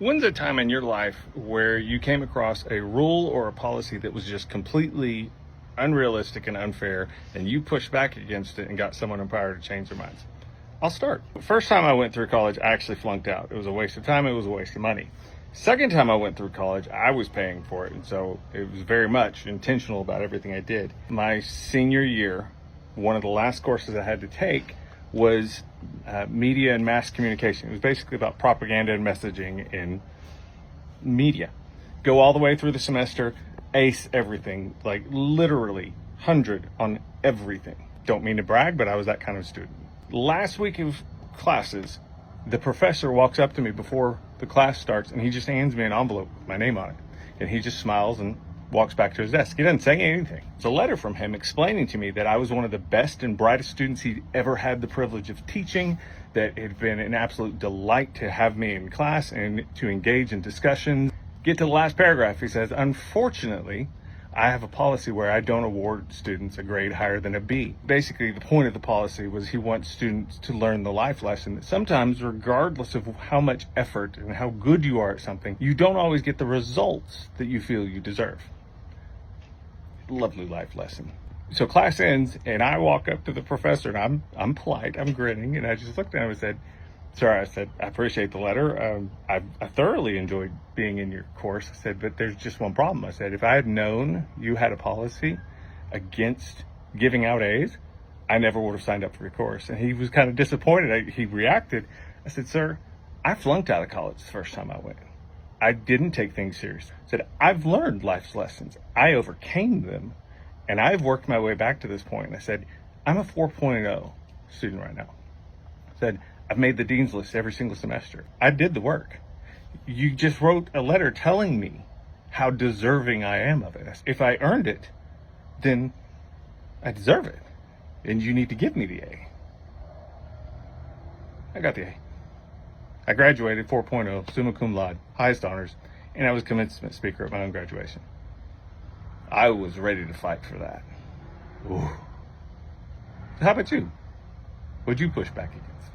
When's a time in your life where you came across a rule or a policy that was just completely unrealistic and unfair, and you pushed back against it and got someone in power to change their minds? I'll start. First time I went through college, I actually flunked out. It was a waste of time. It was a waste of money. Second time I went through college, I was paying for it. And so it was very much intentional about everything I did. My senior year, one of the last courses I had to take was media and mass communication. It was basically about propaganda and messaging in media. Go all the way through the semester, ace everything, like literally 100 on everything. Don't mean to brag, but I was that kind of student. Last week of classes, the professor walks up to me before the class starts and he just hands me an envelope with my name on it. And he just smiles and walks back to his desk. He doesn't say anything. It's a letter from him explaining to me that I was one of the best and brightest students he'd ever had the privilege of teaching, that it had been an absolute delight to have me in class and to engage in discussions. Get to the last paragraph. He says, unfortunately, I have a policy where I don't award students a grade higher than a B. Basically, the point of the policy was he wants students to learn the life lesson that sometimes, regardless of how much effort and how good you are at something, you don't always get the results that you feel you deserve. Lovely life lesson. So class ends and I walk up to the professor and I'm polite, I'm grinning, and I just looked at him and said, sir, I said, I appreciate the letter. I thoroughly enjoyed being in your course. I said, but there's just one problem. I said, if I had known you had a policy against giving out A's, I never would have signed up for your course. And he was kind of disappointed. He reacted. I said, sir, I flunked out of college the first time I went. I didn't take things serious. I said, I've learned life's lessons. I overcame them, and I've worked my way back to this point. And I said, I'm a 4.0 student right now. I said, I've made the dean's list every single semester. I did the work. You just wrote a letter telling me how deserving I am of it. If I earned it, then I deserve it. And you need to give me the A. I got the A. I graduated 4.0, summa cum laude, highest honors, and I was commencement speaker at my own graduation. I was ready to fight for that. Ooh. How about you? What'd you push back against?